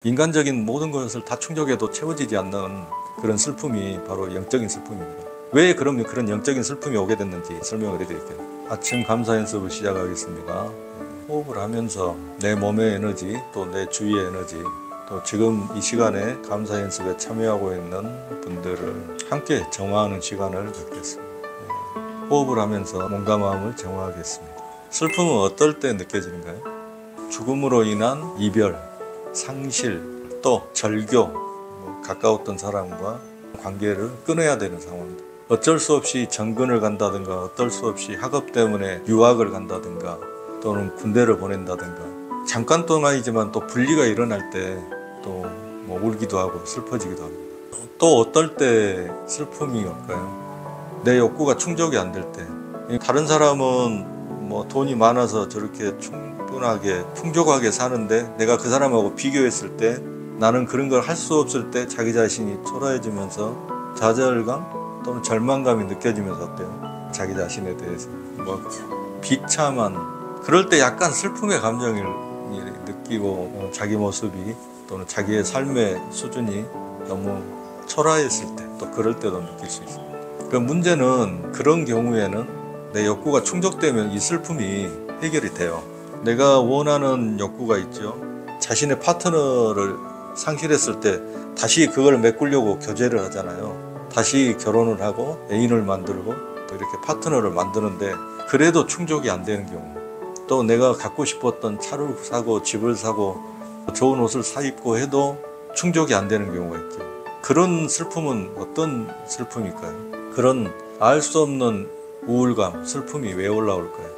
인간적인 모든 것을 다 충족해도 채워지지 않는 그런 슬픔이 바로 영적인 슬픔입니다. 왜 그런 영적인 슬픔이 오게 됐는지 설명을 해드릴게요. 아침 감사 연습을 시작하겠습니다. 호흡을 하면서 내 몸의 에너지, 또 내 주위의 에너지, 또 지금 이 시간에 감사 연습에 참여하고 있는 분들을 함께 정화하는 시간을 갖겠습니다. 호흡을 하면서 몸과 마음을 정화하겠습니다. 슬픔은 어떨 때 느껴지는가요? 죽음으로 인한 이별, 상실, 또 절교, 가까웠던 사람과 관계를 끊어야 되는 상황입니다. 어쩔 수 없이 정근을 간다든가, 어쩔 수 없이 학업 때문에 유학을 간다든가, 또는 군대를 보낸다든가, 잠깐 동안이지만 또 분리가 일어날 때 또 울기도 하고 슬퍼지기도 합니다. 또 어떨 때 슬픔이 올까요? 내 욕구가 충족이 안 될 때. 다른 사람은 돈이 많아서 저렇게 충분하게 풍족하게 사는데 내가 그 사람하고 비교했을 때 나는 그런 걸 할 수 없을 때 자기 자신이 초라해지면서 좌절감 또는 절망감이 느껴지면서 어때요? 자기 자신에 대해서 비참한, 그럴 때 약간 슬픔의 감정을 느끼고 자기 모습이 또는 자기의 삶의 수준이 너무 초라했을 때 또 그럴 때도 느낄 수 있습니다. 그 문제는 그런 경우에는 내 욕구가 충족되면 이 슬픔이 해결이 돼요. 내가 원하는 욕구가 있죠. 자신의 파트너를 상실했을 때 다시 그걸 메꾸려고 교제를 하잖아요. 다시 결혼을 하고 애인을 만들고 또 이렇게 파트너를 만드는데 그래도 충족이 안 되는 경우, 또 내가 갖고 싶었던 차를 사고 집을 사고 좋은 옷을 사 입고 해도 충족이 안 되는 경우가 있죠. 그런 슬픔은 어떤 슬픔일까요? 그런 알 수 없는 우울감, 슬픔이 왜 올라올까요?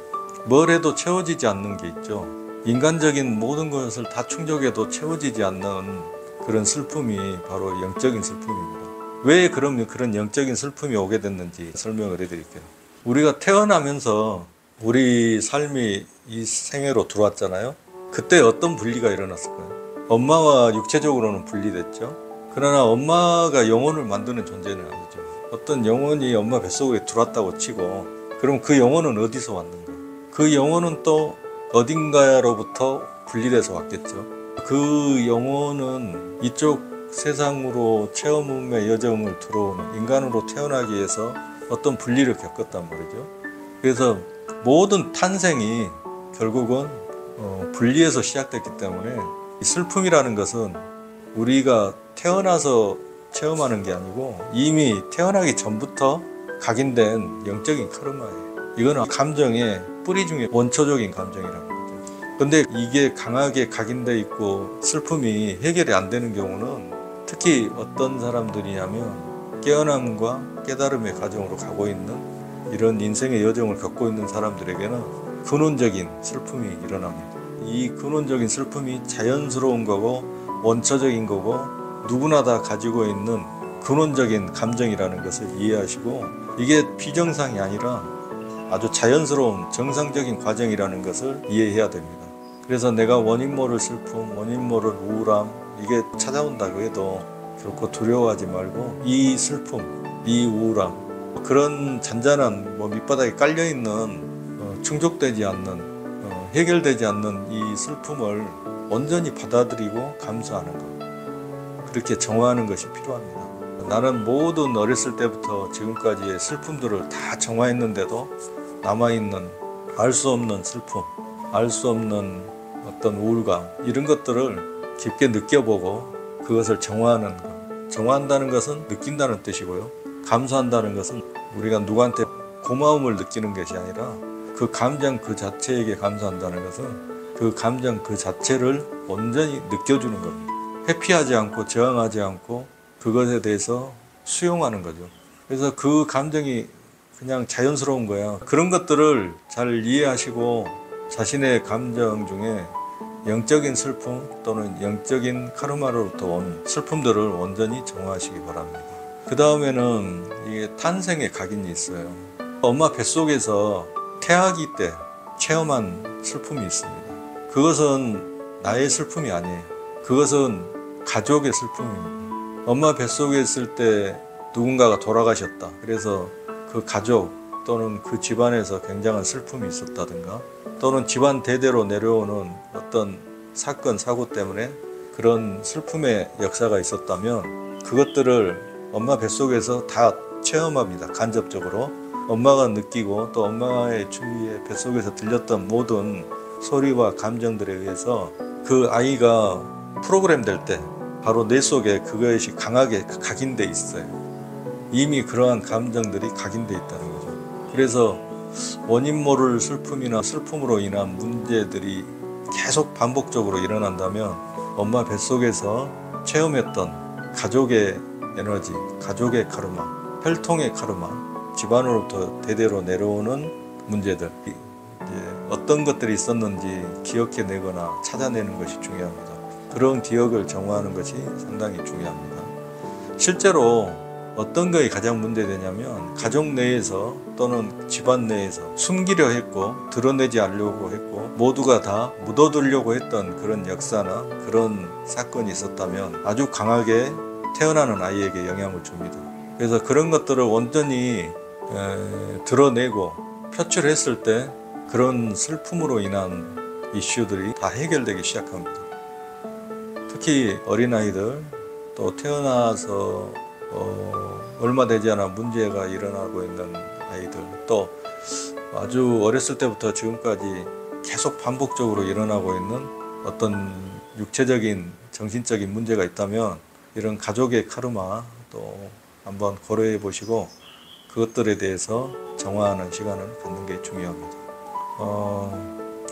뭘 해도 채워지지 않는 게 있죠. 인간적인 모든 것을 다 충족해도 채워지지 않는 그런 슬픔이 바로 영적인 슬픔입니다. 왜 그런 영적인 슬픔이 오게 됐는지 설명을 해드릴게요. 우리가 태어나면서 우리 삶이 이 생애로 들어왔잖아요. 그때 어떤 분리가 일어났을까요? 엄마와 육체적으로는 분리됐죠. 그러나 엄마가 영혼을 만드는 존재는 아니죠. 어떤 영혼이 엄마 뱃속에 들어왔다고 치고, 그럼 그 영혼은 어디서 왔는가? 그 영혼은 또 어딘가로부터 분리돼서 왔겠죠. 그 영혼은 이쪽 세상으로 체험의 여정을 들어오는 인간으로 태어나기 위해서 어떤 분리를 겪었단 말이죠. 그래서 모든 탄생이 결국은 분리에서 시작됐기 때문에 이 슬픔이라는 것은 우리가 태어나서 체험하는 게 아니고 이미 태어나기 전부터 각인된 영적인 카르마예요. 이거는 감정의 뿌리 중에 원초적인 감정이라는 거죠. 근데 이게 강하게 각인돼 있고 슬픔이 해결이 안 되는 경우는 특히 어떤 사람들이 하면 깨어남과 깨달음의 과정으로 가고 있는 이런 인생의 여정을 겪고 있는 사람들에게는 근원적인 슬픔이 일어납니다. 이 근원적인 슬픔이 자연스러운 거고 원초적인 거고 누구나 다 가지고 있는 근원적인 감정이라는 것을 이해하시고, 이게 비정상이 아니라 아주 자연스러운 정상적인 과정이라는 것을 이해해야 됩니다. 그래서 내가 원인 모를 슬픔, 원인 모를 우울함, 이게 찾아온다고 해도 결코 두려워하지 말고 이 슬픔, 이 우울함, 그런 잔잔한 밑바닥에 깔려있는 충족되지 않는 해결되지 않는 이 슬픔을 온전히 받아들이고 감수하는 것, 그렇게 정화하는 것이 필요합니다. 나는 모든 어렸을 때부터 지금까지의 슬픔들을 다 정화했는데도 남아있는 알 수 없는 슬픔, 알 수 없는 어떤 우울감, 이런 것들을 깊게 느껴보고 그것을 정화하는 것. 정화한다는 것은 느낀다는 뜻이고요. 감수한다는 것은 우리가 누구한테 고마움을 느끼는 것이 아니라 그 감정 그 자체에게 감사한다는 것은 그 감정 그 자체를 온전히 느껴주는 겁니다. 회피하지 않고 저항하지 않고 그것에 대해서 수용하는 거죠. 그래서 그 감정이 그냥 자연스러운 거야. 그런 것들을 잘 이해하시고 자신의 감정 중에 영적인 슬픔 또는 영적인 카르마로부터 온 슬픔들을 온전히 정화하시기 바랍니다. 그 다음에는 이게 탄생의 각인이 있어요. 엄마 뱃속에서 태아기 때 체험한 슬픔이 있습니다. 그것은 나의 슬픔이 아니에요. 그것은 가족의 슬픔입니다. 엄마 뱃속에 있을 때 누군가가 돌아가셨다. 그래서 그 가족 또는 그 집안에서 굉장한 슬픔이 있었다든가, 또는 집안 대대로 내려오는 어떤 사건, 사고 때문에 그런 슬픔의 역사가 있었다면 그것들을 엄마 뱃속에서 다 체험합니다. 간접적으로 엄마가 느끼고 또 엄마의 주위에 뱃속에서 들렸던 모든 소리와 감정들에 의해서 그 아이가 프로그램 될 때 바로 뇌 속에 그것이 강하게 각인돼 있어요. 이미 그러한 감정들이 각인돼 있다는 거죠. 그래서 원인 모를 슬픔이나 슬픔으로 인한 문제들이 계속 반복적으로 일어난다면 엄마 뱃속에서 체험했던 가족의 에너지, 가족의 카르마, 혈통의 카르마, 집안으로부터 대대로 내려오는 문제들, 어떤 것들이 있었는지 기억해내거나 찾아내는 것이 중요합니다. 그런 기억을 정화하는 것이 상당히 중요합니다. 실제로 어떤 것이 가장 문제되냐면 가족 내에서 또는 집안 내에서 숨기려 했고 드러내지 않으려고 했고 모두가 다 묻어두려고 했던 그런 역사나 그런 사건이 있었다면 아주 강하게 태어나는 아이에게 영향을 줍니다. 그래서 그런 것들을 온전히 드러내고 표출했을 때 그런 슬픔으로 인한 이슈들이 다 해결되기 시작합니다. 특히 어린아이들, 또 태어나서 얼마 되지 않아 문제가 일어나고 있는 아이들, 또 아주 어렸을 때부터 지금까지 계속 반복적으로 일어나고 있는 어떤 육체적인 정신적인 문제가 있다면 이런 가족의 카르마 또 한번 고려해 보시고 그것들에 대해서 정화하는 시간을 갖는 게 중요합니다.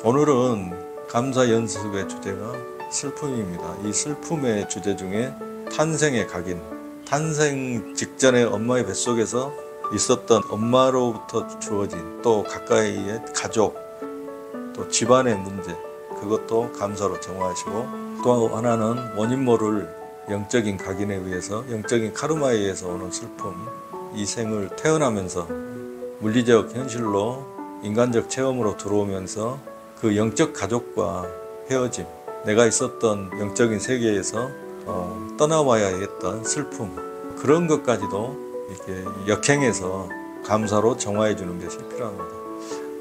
오늘은 감사 연습의 주제가 슬픔입니다. 이 슬픔의 주제 중에 탄생의 각인, 탄생 직전에 엄마의 뱃속에서 있었던 엄마로부터 주어진 또 가까이의 가족, 또 집안의 문제, 그것도 감사로 정화하시고 또 하나는 원인 모를 영적인 각인에 의해서 영적인 카르마에 의해서 오는 슬픔, 이 생을 태어나면서 물리적 현실로 인간적 체험으로 들어오면서 그 영적 가족과 헤어짐, 내가 있었던 영적인 세계에서 떠나와야 했던 슬픔, 그런 것까지도 이렇게 역행해서 감사로 정화해 주는 것이 필요합니다.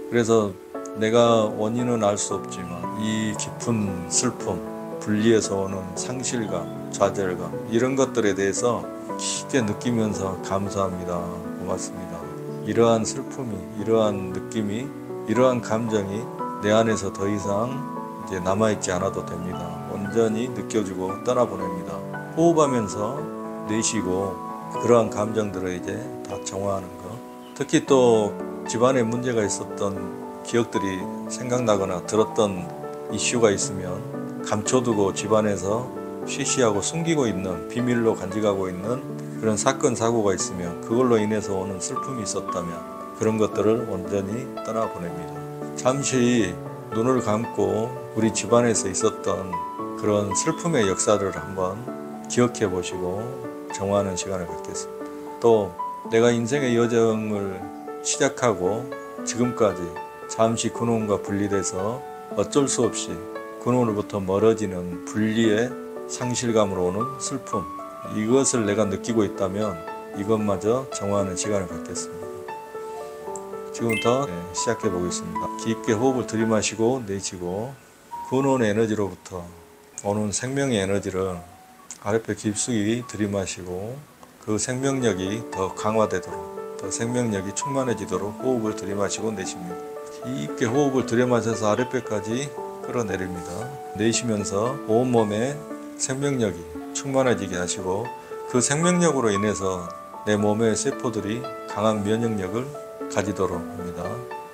그래서 내가 원인은 알 수 없지만 이 깊은 슬픔, 분리에서 오는 상실감, 좌절감, 이런 것들에 대해서 깊게 느끼면서 감사합니다, 고맙습니다. 이러한 슬픔이, 이러한 느낌이, 이러한 감정이 내 안에서 더 이상 이제 남아있지 않아도 됩니다. 온전히 느껴지고 떠나보냅니다. 호흡하면서 내쉬고 그러한 감정들을 이제 다 정화하는 것. 특히 또 집안에 문제가 있었던 기억들이 생각나거나 들었던 이슈가 있으면 감춰두고 집안에서 쉬쉬하고 숨기고 있는, 비밀로 간직하고 있는 그런 사건 사고가 있으면 그걸로 인해서 오는 슬픔이 있었다면 그런 것들을 온전히 떠나보냅니다. 잠시 눈을 감고 우리 집안에서 있었던 그런 슬픔의 역사를 한번 기억해 보시고 정화하는 시간을 갖겠습니다. 또 내가 인생의 여정을 시작하고 지금까지 잠시 근원과 분리돼서 어쩔 수 없이 근원으로부터 멀어지는 분리의 상실감으로 오는 슬픔, 이것을 내가 느끼고 있다면 이것마저 정화하는 시간을 갖겠습니다. 지금부터 시작해 보겠습니다. 깊게 호흡을 들이마시고 내쉬고 근원의 에너지로부터 오는 생명의 에너지를 아랫배 깊숙이 들이마시고 그 생명력이 더 강화되도록, 더 생명력이 충만해지도록 호흡을 들이마시고 내쉽니다. 깊게 호흡을 들이마셔서 아랫배까지 끌어내립니다. 내쉬면서 온몸에 생명력이 충만해지게 하시고 그 생명력으로 인해서 내 몸의 세포들이 강한 면역력을 가지도록 합니다.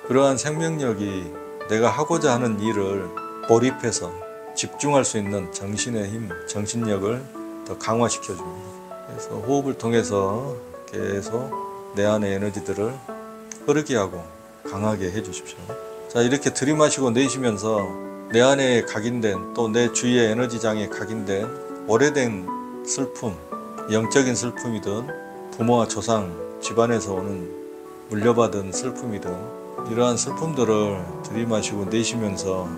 그러한 생명력이 내가 하고자 하는 일을 몰입해서 집중할 수 있는 정신의 힘, 정신력을 더 강화시켜 줍니다. 그래서 호흡을 통해서 계속 내 안의 에너지들을 흐르게 하고 강하게 해 주십시오. 자, 이렇게 들이마시고 내쉬면서 내 안에 각인된, 또 내 주위의 에너지장에 각인된 오래된 슬픔, 영적인 슬픔이든 부모와 조상, 집안에서 오는 물려받은 슬픔이든 이러한 슬픔들을 들이마시고 내쉬면서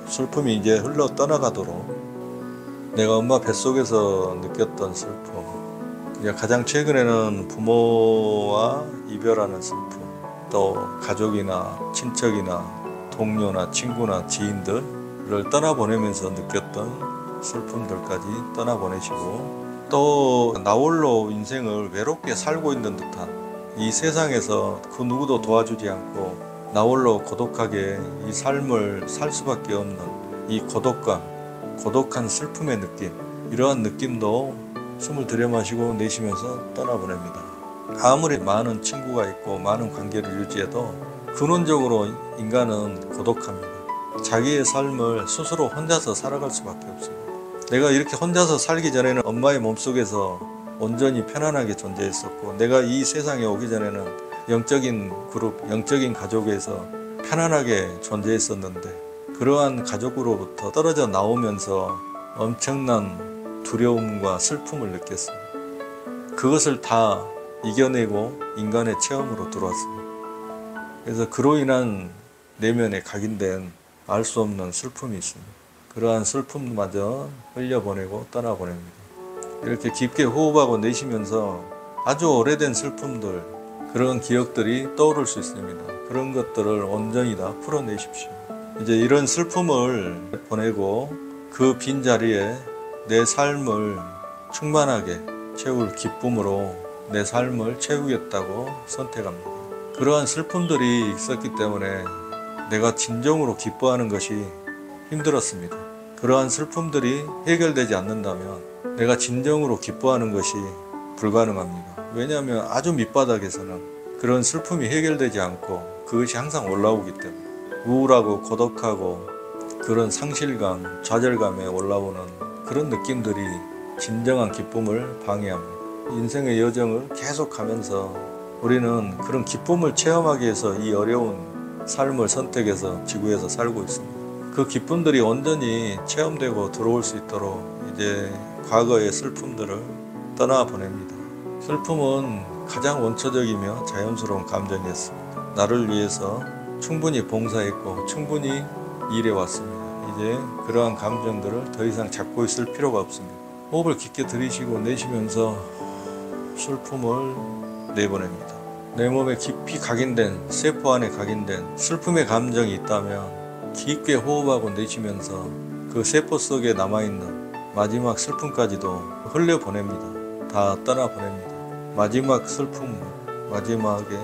슬픔이 이제 흘러 떠나가도록 내가 엄마 뱃속에서 느꼈던 슬픔, 가장 최근에는 부모와 이별하는 슬픔, 또 가족이나 친척이나 동료나 친구나 지인들을 떠나보내면서 느꼈던 슬픔들까지 떠나보내시고 또 나홀로 인생을 외롭게 살고 있는 듯한 이 세상에서 그 누구도 도와주지 않고 나홀로 고독하게 이 삶을 살 수밖에 없는 이 고독감, 고독한 슬픔의 느낌, 이러한 느낌도 숨을 들여마시고 내쉬면서 떠나보냅니다. 아무리 많은 친구가 있고 많은 관계를 유지해도 근원적으로 인간은 고독합니다. 자기의 삶을 스스로 혼자서 살아갈 수밖에 없습니다. 내가 이렇게 혼자서 살기 전에는 엄마의 몸속에서 온전히 편안하게 존재했었고, 내가 이 세상에 오기 전에는 영적인 그룹, 영적인 가족에서 편안하게 존재했었는데, 그러한 가족으로부터 떨어져 나오면서 엄청난 두려움과 슬픔을 느꼈습니다. 그것을 다 이겨내고 인간의 체험으로 들어왔습니다. 그래서 그로 인한 내면에 각인된 알 수 없는 슬픔이 있습니다. 그러한 슬픔마저 흘려보내고 떠나보냅니다. 이렇게 깊게 호흡하고 내쉬면서 아주 오래된 슬픔들, 그런 기억들이 떠오를 수 있습니다. 그런 것들을 온전히 다 풀어내십시오. 이제 이런 슬픔을 보내고 그 빈자리에 내 삶을 충만하게 채울 기쁨으로 내 삶을 채우겠다고 선택합니다. 그러한 슬픔들이 있었기 때문에 내가 진정으로 기뻐하는 것이 힘들었습니다. 그러한 슬픔들이 해결되지 않는다면 내가 진정으로 기뻐하는 것이 불가능합니다. 왜냐하면 아주 밑바닥에서는 그런 슬픔이 해결되지 않고 그것이 항상 올라오기 때문에 우울하고 고독하고 그런 상실감, 좌절감에 올라오는 그런 느낌들이 진정한 기쁨을 방해합니다. 인생의 여정을 계속 가면서 우리는 그런 기쁨을 체험하기 위해서 이 어려운 삶을 선택해서 지구에서 살고 있습니다. 그 기쁨들이 온전히 체험되고 들어올 수 있도록 이제 과거의 슬픔들을 떠나보냅니다. 슬픔은 가장 원초적이며 자연스러운 감정이었습니다. 나를 위해서 충분히 봉사했고 충분히 일해왔습니다. 이제 그러한 감정들을 더 이상 잡고 있을 필요가 없습니다. 호흡을 깊게 들이쉬고 내쉬면서 슬픔을 내보냅니다. 내 몸에 깊이 각인된, 세포 안에 각인된 슬픔의 감정이 있다면 깊게 호흡하고 내쉬면서 그 세포 속에 남아있는 마지막 슬픔까지도 흘려보냅니다. 다 떠나보냅니다. 마지막 슬픔, 마지막에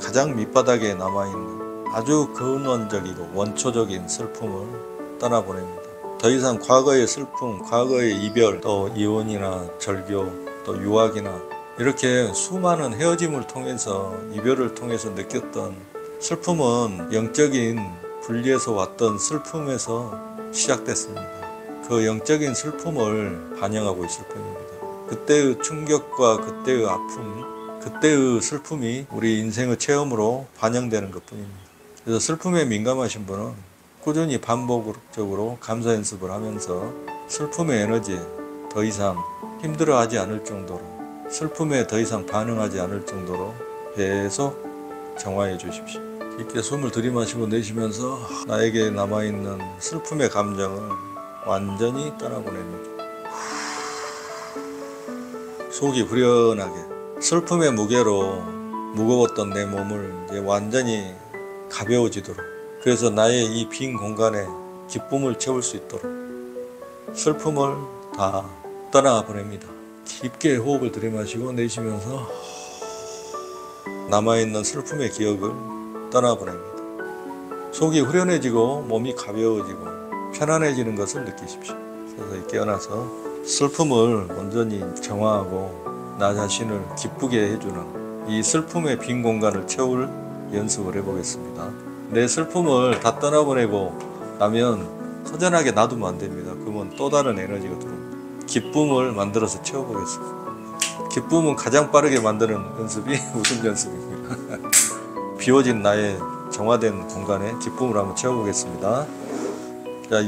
가장 밑바닥에 남아있는 아주 근원적이고 원초적인 슬픔을 떠나보냅니다. 더 이상 과거의 슬픔, 과거의 이별, 또 이혼이나 절교, 또 유학이나 이렇게 수많은 헤어짐을 통해서, 이별을 통해서 느꼈던 슬픔은 영적인 분리에서 왔던 슬픔에서 시작됐습니다. 그 영적인 슬픔을 반영하고 있을 뿐입니다. 그때의 충격과 그때의 아픔, 그때의 슬픔이 우리 인생의 체험으로 반영되는 것 뿐입니다. 그래서 슬픔에 민감하신 분은 꾸준히 반복적으로 감사 연습을 하면서 슬픔의 에너지에 더 이상 힘들어하지 않을 정도로, 슬픔에 더 이상 반응하지 않을 정도로 계속 정화해 주십시오. 깊게 숨을 들이마시고 내쉬면서 나에게 남아있는 슬픔의 감정을 완전히 떠나보냅니다. 속이 후련하게 슬픔의 무게로 무거웠던 내 몸을 이제 완전히 가벼워지도록, 그래서 나의 이 빈 공간에 기쁨을 채울 수 있도록 슬픔을 다 떠나보냅니다. 깊게 호흡을 들이마시고 내쉬면서 남아있는 슬픔의 기억을 떠나보냅니다. 속이 후련해지고 몸이 가벼워지고 편안해지는 것을 느끼십시오. 그래서 깨어나서 슬픔을 온전히 정화하고 나 자신을 기쁘게 해주는 이 슬픔의 빈 공간을 채울 연습을 해보겠습니다. 내 슬픔을 다 떠나보내고 나면 허전하게 놔두면 안 됩니다. 그러면 또 다른 에너지가 들어옵니다. 기쁨을 만들어서 채워보겠습니다. 기쁨은 가장 빠르게 만드는 연습이 웃음 연습입니다. 비워진 나의 정화된 공간에 기쁨을 한번 채워보겠습니다. 자,